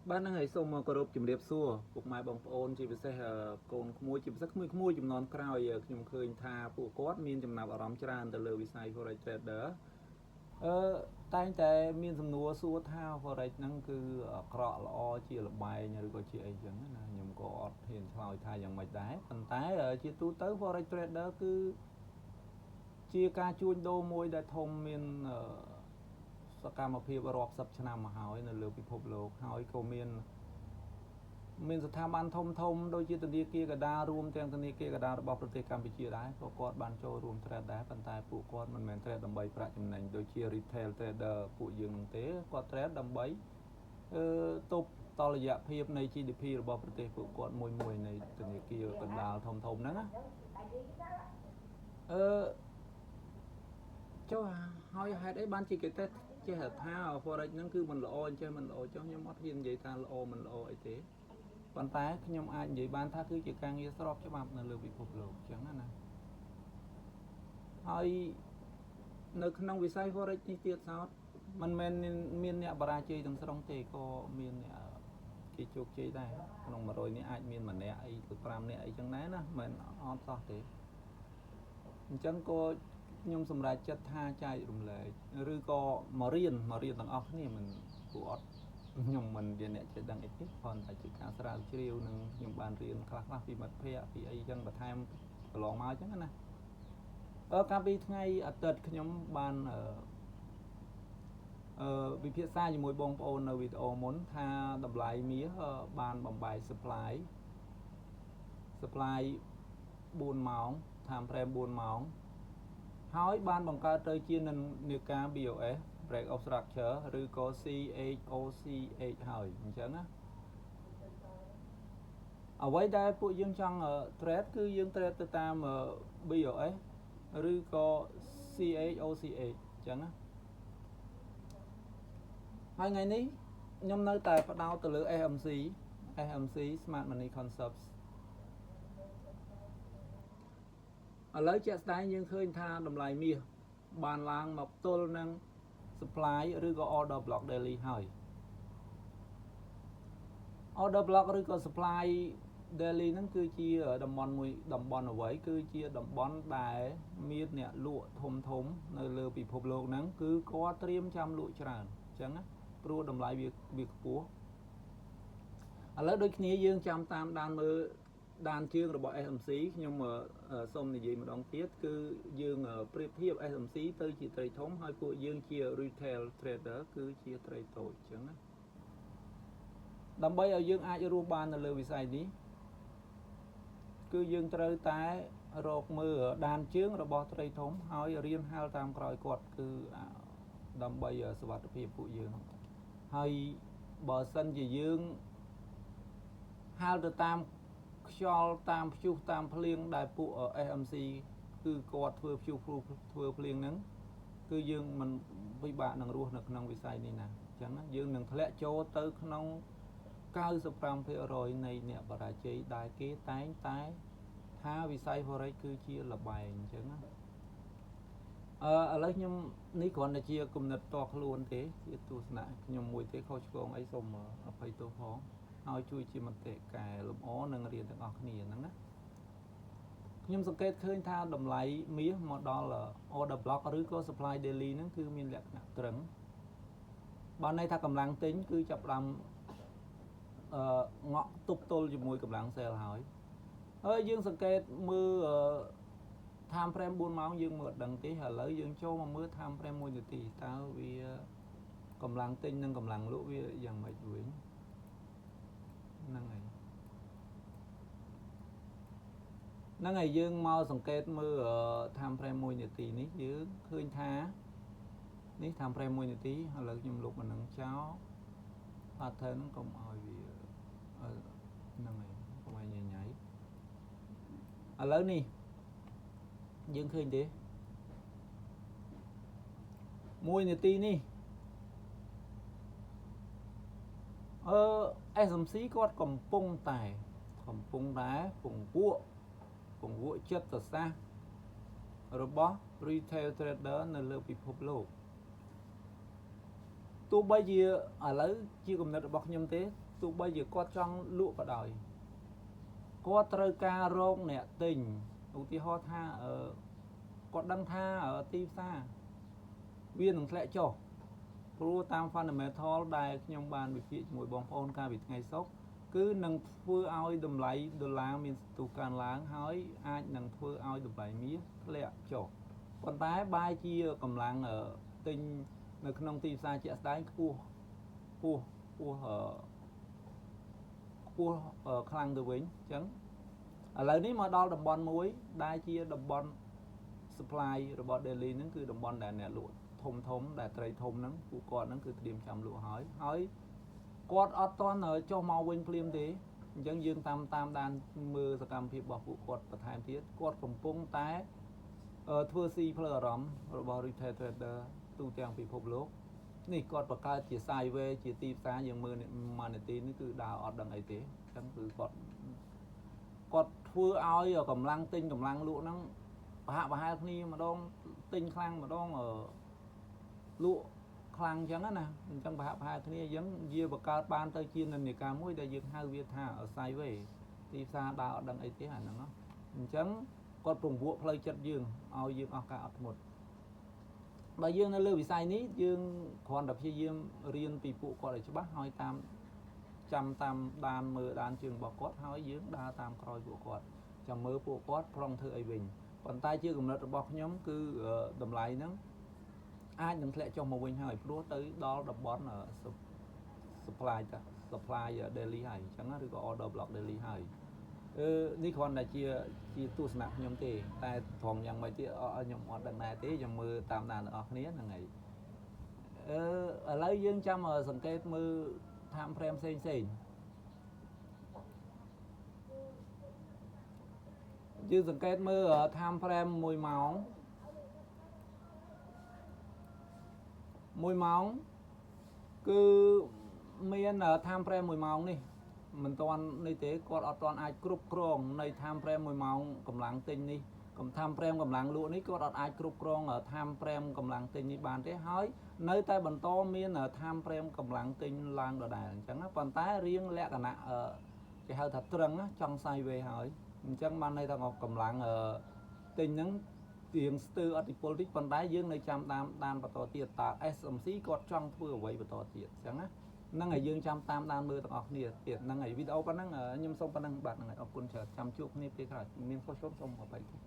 Ban năng ấy xong mà có rộp chùm điệp xua Cục mai bóng ôn chỉ phải xe Côn khmui chỉ phải khmui khmui chùm non krao Nhung khơi tha phụ cốt miên chùm nạp ở rõm tràn Từ lưu vi sai forex trader tayแต่មានសំណួរសួរថា forex ហ្នឹងគឺអាក្រក់ល្អជាលបែងឬក៏ជាអីចឹងណាខ្ញុំក៏អត់ហ៊ានឆ្លើយថាយ៉ាងម៉េចដែរប៉ុន្តែជាទូទៅ forex trader គឺជាការជួញដូរមួយដែលធំមានសកម្មភាពរាប់សិបឆ្នាំមកហើយនៅលើពិភពលោកហើយក៏មានស្ថាប័នធំដូចជាធនាគារកណ្ដាលរួមទាំងធនាគារកណ្ដាលរបស់ប្រទេសកម្ពុជាដែរក៏គាត់បានចូលរួម trade ដែរប៉ុន្តែពួកគាត់មិនមែន trade ដើម្បីប្រាក់ចំណេញដូចជា retail trader ពួកយើងនោះទេគាត់ trade ដើម្បីទប់តលយៈភាពនៃ GDP របស់ប្រទេសពួកគាត់មួយនៃធនាគារកណ្ដាលធំហ្នឹងណាចុះហើយហេតុអីបានជាគេចេះថា forex ហ្នឹងគឺមិនល្អអញ្ចឹងមិនល្អចុះខ្ញុំអត់ហ៊ាននិយាយថាល្អមិនល្អអីទេប៉ុន្តែខ្ញុំអាចនិយាយបានថាគឺជាការងារស្របច្បាប់នៅលើពិភពលោកអញ្ចឹងណាហើយនៅក្នុងវិស័យ forex នេះទៀតសោតមិនមែនមានអ្នកបរាជ័យទាំងស្រុងទេក៏មានអ្នកគេជោគជ័យដែរក្នុង100នេះអាចមានម្នាក់អីទៅ5នាក់អីចឹងដែរណាមិនអត់សោះទេអញ្ចឹងក៏ខ្ញុំសម្រេចចិត្តថាចែករំលែកឬក៏មករៀនទាំងអស់គ្នាមិនពួកអត់ខ្ញុំមិនជាអ្នកចេះដឹងអីទេគ្រាន់តែជាការស្រាវជ្រាវនឹងខ្ញុំបានរៀនខ្លះពីមិត្តភ័ក្តិពីអីចឹងបន្ថែមកន្លងមកចឹងណាកាលពីថ្ងៃអាទិត្យខ្ញុំបានវិភាសាជាមួយបងប្អូននៅវីដេអូមុនថាតម្លៃមាសបានបំបែក supply 4ម៉ោង time frame 4ម៉ោងហើយបានបង្កើតទៅជានិន្នាការ BOS break of structure ឬក៏ CHOCH ហើយអញ្ចឹងណាអ្វីដែលពួកយើងចង់ trade គឺយើង trade ទៅតាម BOS ឬក៏ CHOCH អញ្ចឹងណាហើយថ្ងៃនេះខ្ញុំនៅតែផ្ដោតទៅលើ SMC Smart Money Concepts ឥឡូវជាក់ស្ដែងយើងឃើញថាតម្លៃមាសបានឡើងមកផ្ទុលនឹង supply ឬក៏ order block daily ហើយ order block ឬក៏ supply daily ហ្នឹងគឺជាតំបន់អ្វីគឺជាតំបន់ដែលមានអ្នកលក់ធំនៅលើពិភពលោកហ្នឹងគឺគាត់ត្រៀមចាំលក់ច្រើនអញ្ចឹងណាព្រោះតម្លៃវាខ្ពស់ឥឡូវដូចគ្នាយើងចាំតាមដានមើលដានជើងរបស់ SMC ខ្ញុំសូមនិយាយម្ដងទៀតគឺយើងប្រៀបធៀប SMC ទៅជាត្រីធំហើយពួកយើងជា retail trader គឺជាត្រីតូចអញ្ចឹងណាដើម្បីឲ្យយើងអាចរស់បាននៅលើវិស័យនេះគឺយើងត្រូវតែរកមើលដានជើងរបស់ត្រីធំហើយរៀនហាលតាមក្រោយគាត់គឺដើម្បីសុវត្ថិភាពពួកយើងហើយបើសិនជាយើងហាលទៅតាមខ្យល់តាមព្យុះតាមភ្លៀងដែលពួក SMC គឺគាត់ធ្វើព្យុះធ្វើភ្លៀងហ្នឹងគឺយើងមិនពិបាកនឹងរស់នៅក្នុងវិស័យនេះណាអញ្ចឹងយើងនឹងធ្លាក់ចូលទៅក្នុង 95% នៃអ្នកបរាជ័យដែលគេតែងតែថាវិស័យ forex គឺជាលបែងអញ្ចឹងណាឥឡូវខ្ញុំនេះគ្រាន់តែជាគំនិតតខ្លួនទេជាទស្សនៈខ្ញុំមួយទេខុសឆ្គងអីសូមអភ័យទោសផងហើយជួយជាមតិកែលម្អនឹងរៀនទាំងអស់គ្នាហ្នឹងណាខ្ញុំសង្កេតឃើញថាតម្លៃមាសមកដល់ order block ឬក៏ supply daily ហ្នឹងគឺមានលក្ខណៈត្រឹងបានន័យថាកម្លាំងទិញគឺចាប់ផ្ដើមងក់ទប់ទល់ជាមួយកម្លាំង sell ហើយយើងសង្កេតមើល time frame 4ម៉ោងយើងមើលអត់ដឹងទេឥឡូវយើងចូលមកមើល time frame 1នាទីតើវាកម្លាំងទិញនិងកម្លាំងលក់វាយ៉ាងម៉េចវិញហ្នឹងហើយយើងមកសង្កេតមើល time frame 1នាទីនេះយើងឃើញថានេះ time frame 1នាទីឥឡូវខ្ញុំលុបអានឹងចោល pattern ហ្នឹងកុំឲ្យវាហ្នឹងហើយកុំឲ្យញ៉ៃឥឡូវនេះយើងឃើញទេ1នាទីនេះSMC គាត់កំពុងតែពង្ពួកចិត្តសាស្ត្ររបស់ retail trader នៅលើពិភពលោកទោះបីជាឥឡូវជាគំនិតរបស់ខ្ញុំទេ ទោះបីជាគាត់ចង់លក់ក៏ដោយគាត់ត្រូវការរកអ្នកទិញឧទាហរណ៍ថាគាត់ដឹងថាទីផ្សារវានឹងធ្លាក់ចុះព្រោះតាម fundamental ដែលខ្ញុំបានវិភាគជាមួយបងប្អូនកាលពីថ្ងៃសុក្រគឺនឹងធ្វើឲ្យតម្លៃដុល្លារមានសន្ទុះកើនឡើងហើយអាចនឹងធ្វើឲ្យតម្លៃមាសធ្លាក់ចុះប៉ុន្តែបែរជាកម្លាំងទិញនៅក្នុងទីផ្សារជាក់ស្ដែងខ្ពស់ខ្លាំងទៅវិញអញ្ចឹងឥឡូវនេះមកដល់តំបន់មួយដែលជាតំបន់ supply របស់ Delhi ហ្នឹងគឺតំបន់ដែលអ្នកលក់ធំដែលត្រីធំហ្នឹងពួកគាត់ហ្នឹងគឺត្រៀមចាំលក់ហើយគាត់អត់តន់ចុះមកវិញភ្លាមទេអញ្ចឹងយើងតាមដានមើលសកម្មភាពរបស់ពួកគាត់បន្ថែមទៀតគាត់កំពុងតែធ្វើស៊ីផ្លូវអារម្មណ៍របស់ retail trader ទូទាំងពិភពលោកនេះគាត់បង្កើតជា sideway ជាទីផ្សារយើងមើលមួយនាទីនេះគឺដើរអត់ដឹងអីទេអញ្ចឹងគឺគាត់ធ្វើឲ្យកម្លាំងទិញកម្លាំងលក់ហ្នឹងប្រហាក់ប្រហែលគ្នាម្ដងទិញខ្លាំងម្ដងលក់ខ្លាំងអញ្ចឹងណាអញ្ចឹងប្រហាក់ប្រហែលគ្នាអញ្ចឹងវាបង្កើតបានទៅជានិន្នាការមួយដែលយើងហៅវាថា sideway ទីផ្សារដើរអត់ដឹងអីទេអាហ្នឹងអញ្ចឹងគាត់ពង្រួមផ្លូវចិត្តយើងឲ្យយើងអស់ការអត់ធ្មត់បើយើងនៅលើវិស័យនេះយើងគ្រាន់តែព្យាយាមរៀនពីពួកគាត់ឲ្យច្បាស់ហើយចាំតាមដានមើលដានជើងរបស់គាត់ហើយយើងដើរតាមក្រោយពួកគាត់ចាំមើលពួកគាត់ប្រងធ្វើអីវិញប៉ុន្តែជាគំនិតរបស់ខ្ញុំគឺតម្លៃហ្នឹងអាចនឹងធ្លាក់ចុះមកវិញហើយព្រោះទៅដល់តំបន់ supply Delhi ហើយអញ្ចឹងឬក៏ order block Delhi ហើយនេះគ្រាន់តែជាទស្សនៈខ្ញុំទេតែត្រង់យ៉ាងម៉េចទៀតខ្ញុំអត់ដឹងដែរទេខ្ញុំមើលតាមដានអ្នកនរគ្នាហ្នឹងហើយឥឡូវយើងចាំសង្កេតមើល time frame ផ្សេងយើងសង្កេតមើល time frame 1ម៉ោងគឺមាន time frame 1ម៉ោងនេះមិនទាន់នេះទេគាត់អត់ទាន់អាចគ្រប់គ្រងនៃ time frame 1ម៉ោងកម្លាំងទិញនេះtime frame កម្លាំងលក់នេះគាត់អត់អាចគ្រប់គ្រង time frame កម្លាំងទិញនេះបានទេហើយនៅតែបន្តមាន time frame កម្លាំងទិញឡើងដដែលអញ្ចឹងណាប៉ុន្តែរៀងលក្ខណៈគេហៅថាត្រឹងចង់ sideways ហើយអញ្ចឹងបានន័យថាកម្លាំងទិញហ្នឹងទៀងស្ទើរអតិពលតិចប៉ុន្តែយើងនៅចាំដានបន្តទៀតតើ SMC គាត់ចង់ធ្វើអ្វីបន្តទៀតអញ្ចឹងណាហ្នឹងហើយយើងចាំតាមដានមើលទាំងអស់គ្នាទៀតហ្នឹងហើយវីដេអូប៉ុណ្ណឹងខ្ញុំសូមប៉ុណ្ណឹងបាទហ្នឹងហើយអរគុណច្រើនចាំជួបគ្នាពេលក្រោយមានខុសឆ្គងសូមអភ័យទោស